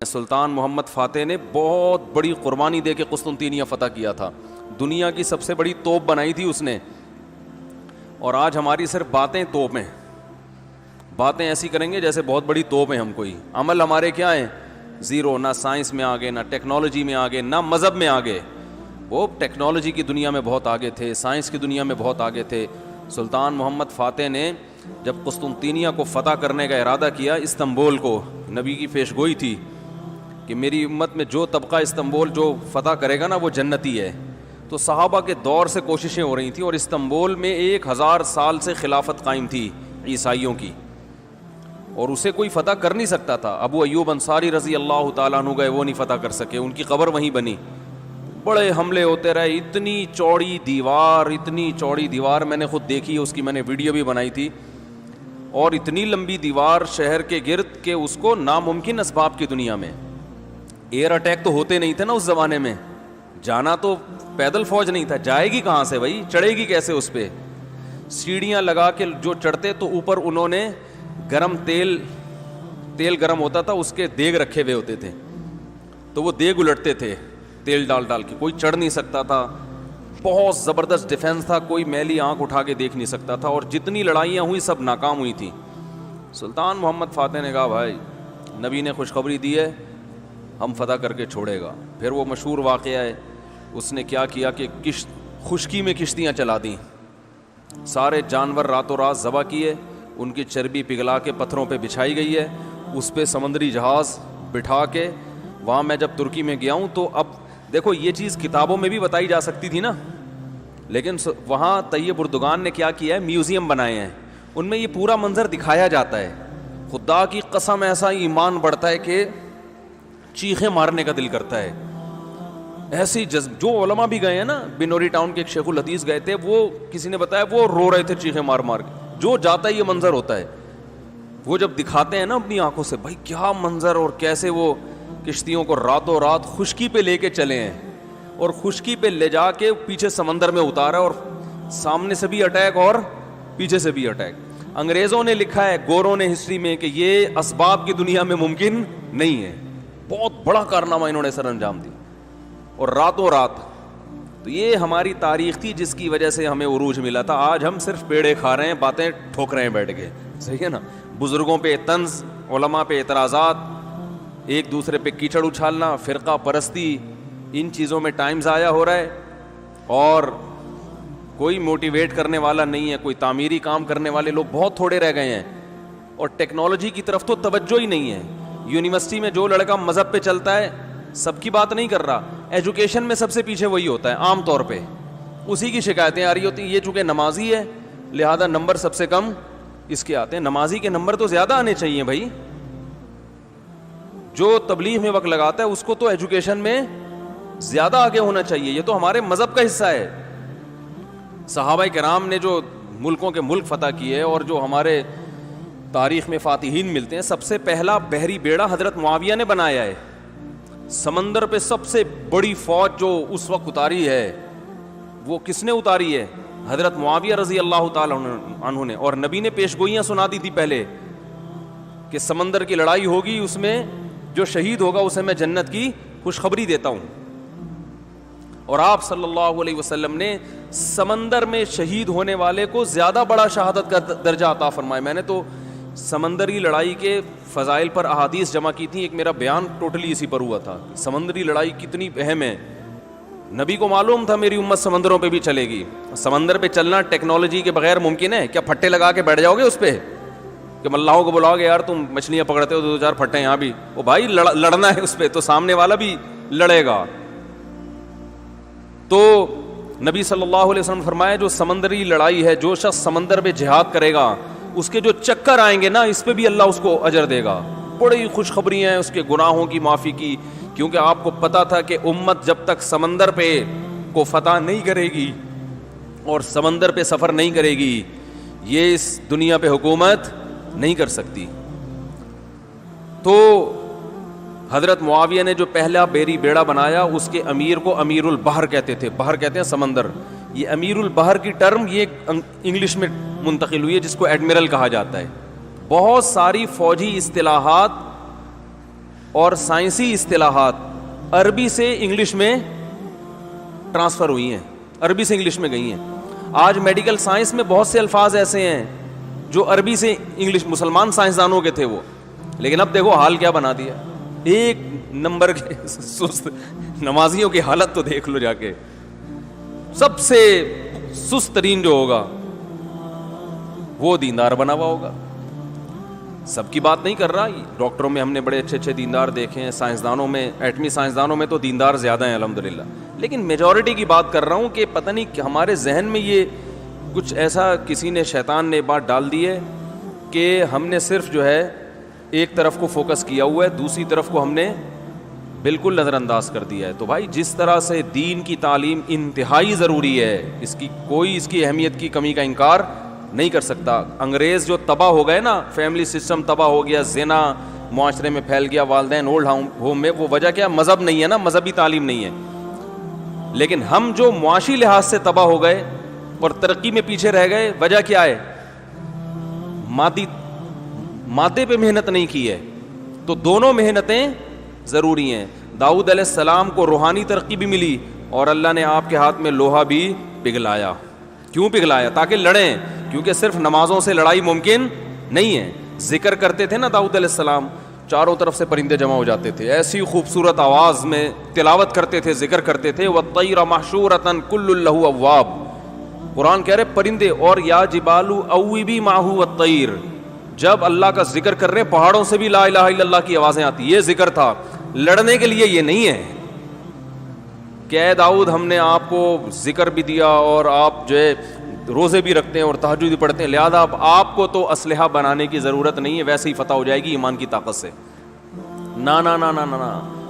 سلطان محمد فاتح نے بہت بڑی قربانی دے کے قسطنطینیہ فتح کیا تھا. دنیا کی سب سے بڑی توپ بنائی تھی اس نے. اور آج ہماری صرف باتیں توپیں، باتیں ایسی کریں گے جیسے بہت بڑی توپ ہیں ہم کوئی. عمل ہمارے کیا ہیں؟ زیرو. نہ سائنس میں آگے، نہ ٹیکنالوجی میں آگے، نہ مذہب میں آگے. وہ ٹیکنالوجی کی دنیا میں بہت آگے تھے، سائنس کی دنیا میں بہت آگے تھے. سلطان محمد فاتح نے جب قسطنطینیہ کو فتح کرنے کا ارادہ کیا، استنبول کو، نبی کی پیشگوئی تھی کہ میری امت میں جو طبقہ استنبول جو فتح کرے گا نا وہ جنتی ہے. تو صحابہ کے دور سے کوششیں ہو رہی تھیں، اور استنبول میں 1000 سال سے خلافت قائم تھی عیسائیوں کی، اور اسے کوئی فتح کر نہیں سکتا تھا. ابو ایوب انصاری رضی اللہ تعالیٰ عنہ گئے، وہ نہیں فتح کر سکے، ان کی قبر وہیں بنی. بڑے حملے ہوتے رہے، اتنی چوڑی دیوار میں نے خود دیکھی، اس کی میں نے ویڈیو بھی بنائی تھی. اور اتنی لمبی دیوار شہر کے گرد کہ اس کو ناممکن اسباب کی دنیا میں. ایئر اٹیک تو ہوتے نہیں تھے نا اس زمانے میں، جانا تو پیدل فوج نہیں تھا، جائے گی کہاں سے بھائی، چڑھے گی کیسے اس پہ؟ سیڑھیاں لگا کے جو چڑھتے تو اوپر انہوں نے گرم تیل گرم ہوتا تھا، اس کے دیگ رکھے ہوئے ہوتے تھے، تو وہ دیگ الٹتے تھے تیل ڈال کے. کوئی چڑھ نہیں سکتا تھا. بہت زبردست ڈیفنس تھا، کوئی میلی آنکھ اٹھا کے دیکھ نہیں سکتا تھا. اور جتنی لڑائیاں ہوئی سب ناکام ہوئی تھیں. سلطان محمد فاتح نے کہا بھائی نبی نے خوشخبری دی ہے، ہم فتح کر کے چھوڑے گا. پھر وہ مشہور واقعہ ہے، اس نے کیا کیا کہ خشکی میں کشتیاں چلا دیں، سارے جانور راتوں رات ذبح کیے، ان کی چربی پگھلا کے پتھروں پہ بچھائی گئی ہے، اس پہ سمندری جہاز بٹھا کے. وہاں میں جب ترکی میں گیا ہوں تو اب دیکھو یہ چیز کتابوں میں بھی بتائی جا سکتی تھی نا، لیکن وہاں طیب اردگان نے کیا کیا ہے، میوزیم بنائے ہیں، ان میں یہ پورا منظر دکھایا جاتا ہے. خدا کی قسم ایسا ایمان بڑھتا ہے کہ چیخیں مارنے کا دل کرتا ہے. ایسی جو علماء بھی گئے ہیں نا، بنوری ٹاؤن کے ایک شیخ الحدیث گئے تھے، وہ کسی نے بتایا وہ رو رہے تھے چیخیں مار مار کے. جو جاتا ہے یہ منظر ہوتا ہے. وہ جب دکھاتے ہیں نا اپنی آنکھوں سے، بھائی کیا منظر، اور کیسے وہ کشتیوں کو راتوں رات خشکی پہ لے کے چلے ہیں، اور خشکی پہ لے جا کے پیچھے سمندر میں اتارا، اور سامنے سے بھی اٹیک اور پیچھے سے بھی اٹیک. انگریزوں نے لکھا ہے، گوروں نے ہسٹری میں، کہ یہ اسباب کی دنیا میں ممکن نہیں ہے. بہت بڑا کارنامہ انہوں نے سر انجام دی، اور راتوں رات. تو یہ ہماری تاریخ تھی جس کی وجہ سے ہمیں عروج ملا تھا. آج ہم صرف پیڑے کھا رہے ہیں، باتیں ٹھوک رہے ہیں بیٹھ کے. صحیح ہے نا؟ بزرگوں پہ طنز، علماء پہ اعتراضات، ایک دوسرے پہ کیچڑ اچھالنا، فرقہ پرستی، ان چیزوں میں ٹائم ضائع ہو رہا ہے. اور کوئی موٹیویٹ کرنے والا نہیں ہے، کوئی تعمیری کام کرنے والے لوگ بہت تھوڑے رہ گئے ہیں. اور ٹیکنالوجی کی طرف تو توجہ ہی نہیں ہے. یونیورسٹی میں جو لڑکا مذہب پہ چلتا ہے، سب کی بات نہیں کر رہا، ایجوکیشن میں سب سے پیچھے وہی ہوتا ہے عام طور پہ. اسی کی شکایتیں آ رہی ہوتی ہیں. یہ چونکہ نمازی ہے لہذا نمبر سب سے کم اس کے آتے ہیں. نمازی کے نمبر تو زیادہ آنے چاہیے بھائی. جو تبلیغ میں وقت لگاتا ہے اس کو تو ایجوکیشن میں زیادہ آگے ہونا چاہیے. یہ تو ہمارے مذہب کا حصہ ہے. صحابہ کرام نے جو ملکوں کے ملک فتح کیے، اور جو ہمارے تاریخ میں فاتحین ملتے ہیں، سب سے پہلا بحری بیڑا حضرت معاویہ نے بنایا ہے. سمندر پہ سب سے بڑی فوج جو اس وقت اتاری ہے، وہ کس نے اتاری ہے؟ حضرت معاویہ رضی اللہ تعالی عنہ نے. اور نبی نے پیشگوئیاں سنا دی تھی پہلے کہ سمندر کی لڑائی ہوگی، اس میں جو شہید ہوگا اسے میں جنت کی خوشخبری دیتا ہوں. اور آپ صلی اللہ علیہ وسلم نے سمندر میں شہید ہونے والے کو زیادہ بڑا شہادت کا درجہ عطا فرمایا. میں نے تو سمندری لڑائی کے فضائل پر احادیث جمع کی تھی، ایک میرا بیان ٹوٹلی اسی پر ہوا تھا. سمندری لڑائی کتنی اہم ہے. نبی کو معلوم تھا میری امت سمندروں پہ بھی چلے گی. سمندر پہ چلنا ٹیکنالوجی کے بغیر ممکن ہے کیا؟ پھٹے لگا کے بیٹھ جاؤ گے اس پہ کہ ملاحوں کو بلاؤ گے یار تم مچھلیاں پکڑتے ہو، 2-4 پھٹے یہاں بھی. وہ بھائی لڑنا ہے اس پہ، تو سامنے والا بھی لڑے گا. تو نبی صلی اللہ علیہ وسلم فرمایا جو سمندری لڑائی ہے، جو شخص سمندر پہ جہاد کرے گا، اس کے جو چکر آئیں گے نا، اس پہ بھی اللہ اس کو اجر دے گا. بڑی خوشخبری ہیں اس کے گناہوں کی معافی کی. کیونکہ آپ کو پتا تھا کہ امت جب تک سمندر پہ کو فتح نہیں کرے گی اور سمندر پہ سفر نہیں کرے گی، یہ اس دنیا پہ حکومت نہیں کر سکتی. تو حضرت معاویہ نے جو پہلا بحری بیڑا بنایا، اس کے امیر کو امیر البحر کہتے تھے. بحر کہتے ہیں سمندر. یہ امیر البحر کی ٹرم یہ انگلش میں منتقل ہوئی ہے، جس کو ایڈمرل کہا جاتا ہے. بہت ساری فوجی اصطلاحات اور سائنسی اصطلاحات عربی سے انگلش میں ٹرانسفر ہوئی ہیں, عربی سے انگلش میں گئی ہیں. آج میڈیکل سائنس میں بہت سے الفاظ ایسے ہیں جو عربی سے انگلش, مسلمان سائنسدانوں کے تھے وہ, لیکن اب دیکھو حال کیا بنا دیا. ایک نمبر کے سست نمازیوں کی حالت تو دیکھ لو جا کے. سب سے سست ترین جو ہوگا وہ دیندار بنا ہوا ہوگا. سب کی بات نہیں کر رہا, ڈاکٹروں میں ہم نے بڑے اچھے اچھے دیندار دیکھے ہیں, سائنسدانوں میں, ایٹمی سائنسدانوں میں تو دیندار زیادہ ہیں الحمدللہ, لیکن میجورٹی کی بات کر رہا ہوں کہ پتہ نہیں کہ ہمارے ذہن میں یہ کچھ ایسا کسی نے, شیطان نے بات ڈال دی ہے کہ ہم نے صرف جو ہے ایک طرف کو فوکس کیا ہوا ہے, دوسری طرف کو ہم نے بالکل نظر انداز کر دیا ہے. تو بھائی جس طرح سے دین کی تعلیم انتہائی ضروری ہے, اس کی کوئی اس کی اہمیت کی کمی کا انکار نہیں کر سکتا. انگریز جو تباہ ہو گئے نا, فیملی سسٹم تباہ ہو گیا, زنا معاشرے میں پھیل گیا, والدین اولڈ ہوم میں, وہ وجہ کیا, مذہب نہیں ہے نا, مذہبی تعلیم نہیں ہے. لیکن ہم جو معاشی لحاظ سے تباہ ہو گئے اور ترقی میں پیچھے رہ گئے, وجہ کیا ہے, مادے پہ محنت نہیں کی ہے. تو دونوں محنتیں ضروری ہیں. داؤد علیہ السلام کو روحانی ترقی بھی ملی اور اللہ نے آپ کے ہاتھ میں لوہا بھی پگھلایا. کیوں پگھلایا؟ تاکہ لڑیں, کیونکہ صرف نمازوں سے لڑائی ممکن نہیں ہے. ذکر کرتے تھے نا داؤد علیہ السلام, چاروں طرف سے پرندے جمع ہو جاتے تھے, ایسی خوبصورت آواز میں تلاوت کرتے تھے, ذکر کرتے تھے. وَالطَّيْرَ مَحْشُورَةً كُلٌّ لَهُ أَوَّابٌ, قرآن کہہ رہے پرندے, اور یا جبالُ أَوِّبِي مَعَهُ وَالطَّيْرُ, جب اللہ کا ذکر کر رہے پہاڑوں سے بھی لا الہ الا اللہ کی آوازیں آتی. یہ ذکر تھا, لڑنے کے لیے یہ نہیں ہے کہ اے داؤد ہم نے آپ کو ذکر بھی دیا اور آپ جو ہے روزے بھی رکھتے ہیں اور تہجد بھی پڑھتے ہیں, لہذا آپ کو تو اسلحہ بنانے کی ضرورت نہیں ہے, ویسے ہی فتح ہو جائے گی ایمان کی طاقت سے. نا نا نا نا نا,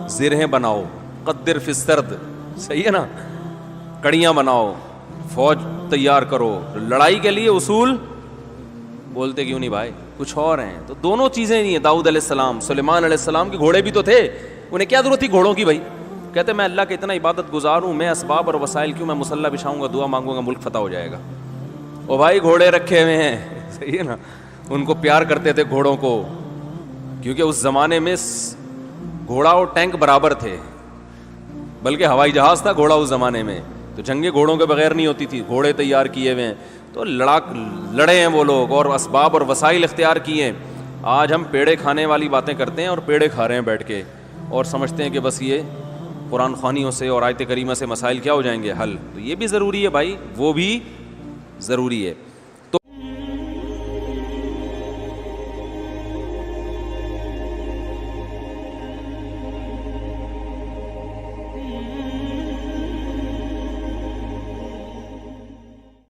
زرہیں بناؤ, قدر فی السرد, صحیح ہے نا, کڑیاں بناؤ, فوج تیار کرو, لڑائی کے لیے اصول بولتے کیوں نہیں بھائی, کچھ اور ہیں. تو دونوں چیزیں نہیں ہیں. داؤد علیہ السلام, سلیمان علیہ السلام کے گھوڑے بھی تو تھے, انہیں کیا ضرورت تھی گھوڑوں کی بھائی؟ کہتے میں اللہ کے اتنا عبادت گزار ہوں, میں اسباب اور وسائل کیوں, میں مسلح بچھاؤں گا, دعا مانگوں گا, ملک فتح ہو جائے گا. او بھائی گھوڑے رکھے ہوئے ہیں, صحیح ہے نا, ان کو پیار کرتے تھے گھوڑوں کو, کیونکہ اس زمانے میں گھوڑا اور ٹینک برابر تھے, بلکہ ہوائی جہاز تھا گھوڑا اس زمانے میں, تو جنگیں گھوڑوں کے بغیر نہیں ہوتی تھی, گھوڑے تیار کیے ہوئے ہیں. تو لڑے ہیں وہ لوگ اور اسباب اور وسائل اختیار کیے ہیں. آج ہم پیڑے کھانے والی باتیں کرتے ہیں اور پیڑے کھا رہے ہیں بیٹھ کے, اور سمجھتے ہیں کہ بس یہ قرآن خوانیوں سے اور آیت کریمہ سے مسائل کیا ہو جائیں گے حل. تو یہ بھی ضروری ہے بھائی, وہ بھی ضروری ہے.